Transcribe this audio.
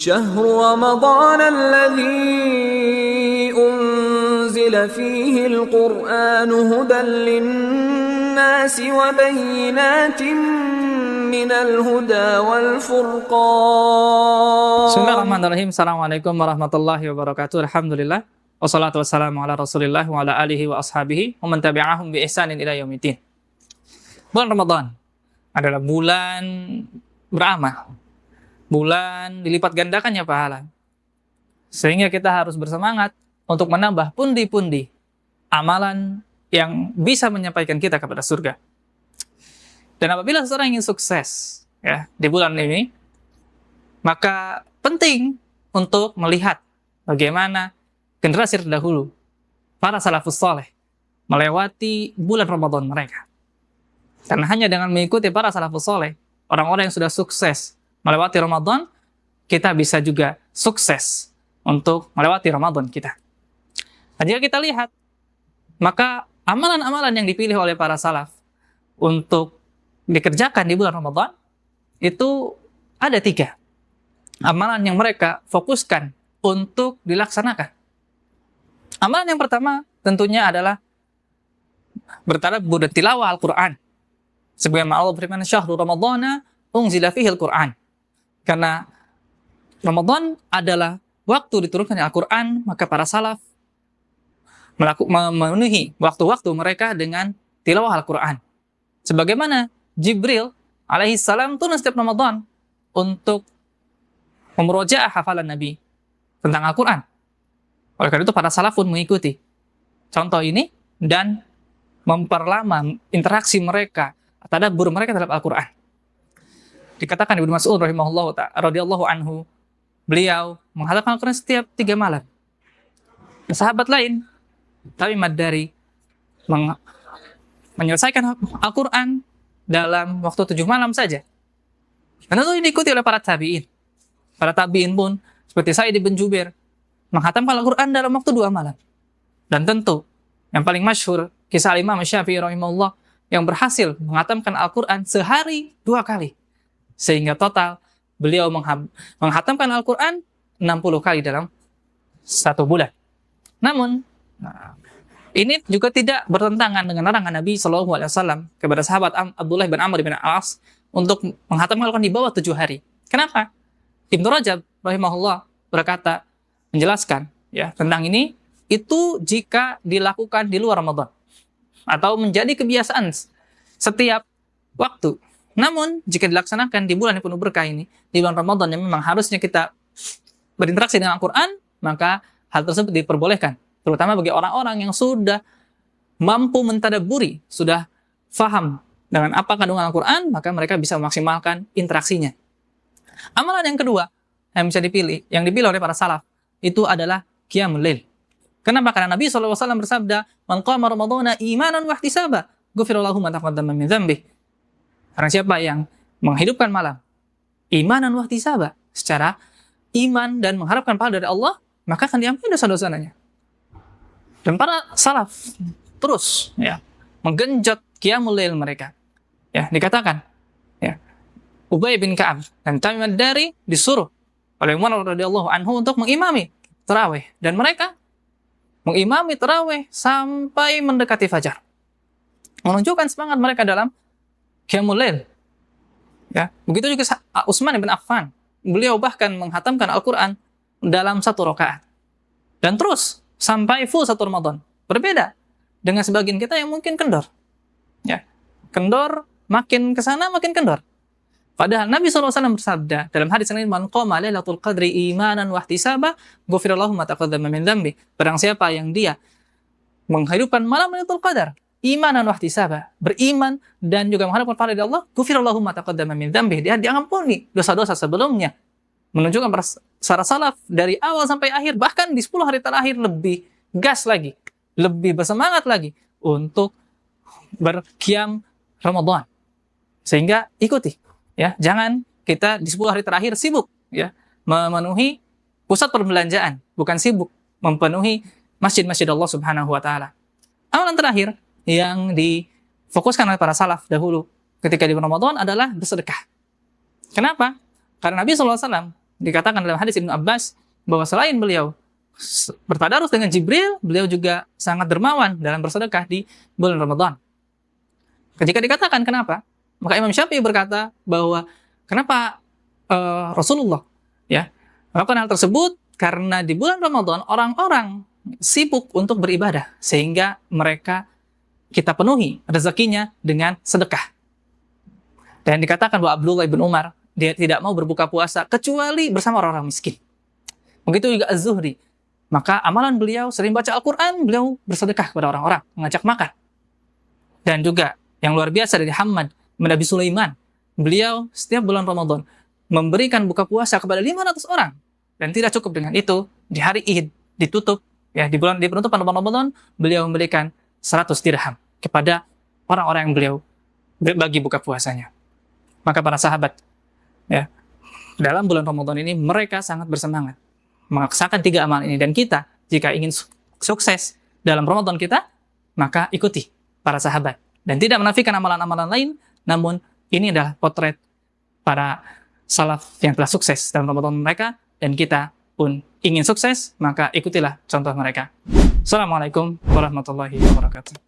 شهر رمضان الذي أنزل فيه القرآن هدى للناس وبينات من الهدى والفرقان. Bismillahirrahmanirrahim. Assalamualaikum warahmatullahi wabarakatuh. Alhamdulillah. Wassalatu wassalamu ala rasulillah wa ala alihi wa ashabihi wa man tabi'ahum bi ihsanin ila yaumiddin. Bulan Ramadan adalah bulan beramal. Bulan dilipat gandakannya pahala. Sehingga kita harus bersemangat untuk menambah pundi-pundi amalan yang bisa menyampaikan kita kepada surga. Dan apabila seseorang ingin sukses ya di bulan ini, maka penting untuk melihat bagaimana generasi terdahulu, para salafus saleh, melewati bulan Ramadan mereka. Dan hanya dengan mengikuti para salafus saleh, orang-orang yang sudah sukses melewati Ramadan, kita bisa juga sukses untuk melewati Ramadan kita. Dan jika kita lihat, maka amalan-amalan yang dipilih oleh para salaf untuk dikerjakan di bulan Ramadan, itu ada 3. Amalan yang mereka fokuskan untuk dilaksanakan. Amalan yang pertama tentunya adalah bertadabbur dan tilawah Al-Quran. Sebagaimana Allah berfirman, "Syahrul Ramadhana unzila fihil Qur'an." Karena Ramadan adalah waktu diturunkannya Al-Quran, maka para salaf memenuhi waktu-waktu mereka dengan tilawah Al-Quran. Sebagaimana Jibril alaihissalam turun setiap Ramadan untuk memurojaah hafalan Nabi tentang Al-Quran. Oleh karena itu para salaf pun mengikuti contoh ini dan memperlama interaksi mereka, tadabbur mereka terhadap Al-Quran. Dikatakan Ibnu Mas'ud radhiyallahu anhu, beliau menghafalkan Al-Quran setiap 3 malam. Sahabat lain, Tamim ad-Dari, menyelesaikan Al-Quran dalam waktu 7 malam saja. Dan itu diikuti oleh para tabi'in. Para tabi'in pun seperti Sa'id bin Jubair menghatamkan Al-Quran dalam waktu 2 malam. Dan tentu yang paling masyhur kisah Imam Syafi'i rahimahullah yang berhasil menghatamkan Al-Quran sehari 2 kali. Sehingga total beliau menghatamkan Al-Quran 60 kali dalam 1 bulan. Namun, ini juga tidak bertentangan dengan larangan Nabi SAW kepada sahabat Abdullah bin Amr bin Al-As untuk menghatamkan Al-Quran di bawah 7 hari. Kenapa? Ibnu Rajab rahimahullah berkata, menjelaskan ya tentang ini, itu jika dilakukan di luar Ramadan atau menjadi kebiasaan setiap waktu. Namun, jika dilaksanakan di bulan yang penuh berkah ini, di bulan Ramadan yang memang harusnya kita berinteraksi dengan Al-Quran, maka hal tersebut diperbolehkan. Terutama bagi orang-orang yang sudah mampu mentadabburi, sudah faham dengan apa kandungan Al-Quran, maka mereka bisa memaksimalkan interaksinya. Amalan yang kedua yang bisa dipilih, yang dipilih oleh para salaf, itu adalah qiyamul lail. Kenapa? Karena Nabi SAW bersabda, "Man qama Ramadhana imanan wa ihtisaba, ghufira lahu ma taqaddama min dzambihi." Karena siapa yang menghidupkan malam imanan wa ihtisaba, secara iman dan mengharapkan pahala dari Allah, maka akan diampuni dosa-dosanya. Dan para salaf terus ya menggenjot qiyamul lail mereka. Ya, dikatakan ya, Ubay bin Ka'ab dan Tamim ad-Dari disuruh oleh Umar radhiyallahu anhu untuk mengimami tarawih, dan mereka mengimami tarawih sampai mendekati fajar. Menunjukkan semangat mereka dalam qiyamul lail. Ya, begitu juga Utsman bin Affan. Beliau bahkan menghatamkan Al-Quran dalam 1 rakaat. Dan terus sampai full 1 Ramadan. Berbeda dengan sebagian kita yang mungkin kendor. Ya, kendor, makin kesana makin kendor. Padahal Nabi SAW bersabda dalam hadis yang lain, "Man qama lailatul qadri imanan wa ihtisaba, ghufira lahu ma taqaddama min dzambi." Barang siapa yang dia menghidupkan malam Lailatul Qadar, imanan wa ihtisaba, beriman dan juga mengharapkan pahala dari Allah, ghufira lahu ma taqaddama min dzambi, dia diampuni dosa-dosa sebelumnya. Menunjukkan para salaf dari awal sampai akhir, bahkan di 10 hari terakhir lebih gas lagi, lebih bersemangat lagi untuk berqiyam Ramadan. Sehingga ikuti. Ya, jangan kita di 10 hari terakhir sibuk ya memenuhi pusat perbelanjaan, bukan sibuk memenuhi masjid-masjid Allah Subhanahu wa taala. Amalan terakhir yang difokuskan oleh para salaf dahulu ketika di Ramadan adalah bersedekah. Kenapa? Karena Nabi SAW dikatakan dalam hadis Ibnu Abbas bahwa selain beliau bertadarus dengan Jibril, beliau juga sangat dermawan dalam bersedekah di bulan Ramadan. Ketika dikatakan kenapa, maka Imam Syafi'i berkata bahwa kenapa Rasulullah ya melakukan hal tersebut, karena di bulan Ramadan orang-orang sibuk untuk beribadah, sehingga kita penuhi rezekinya dengan sedekah. Dan dikatakan bahwa Abdullah bin Umar, dia tidak mau berbuka puasa kecuali bersama orang-orang miskin. Begitu juga Az-Zuhri. Maka amalan beliau sering baca Al-Quran, beliau bersedekah kepada orang-orang, mengajak makan. Dan juga yang luar biasa dari Hammad bin Abi Sulaiman, beliau setiap bulan Ramadan memberikan buka puasa kepada 500 orang. Dan tidak cukup dengan itu, di hari Id ditutup, ya di penutupan Ramadan, beliau memberikan 100 dirham kepada orang-orang yang beliau bagi buka puasanya. Maka para sahabat, ya, dalam bulan Ramadan ini mereka sangat bersemangat melaksanakan 3 amalan ini. Dan kita, jika ingin sukses dalam Ramadan kita, maka ikuti para sahabat. Dan tidak menafikan amalan-amalan lain, namun ini adalah potret para salaf yang telah sukses dalam Ramadan mereka, dan kita pun ingin sukses, maka ikutilah contoh mereka. Assalamualaikum warahmatullahi wabarakatuh.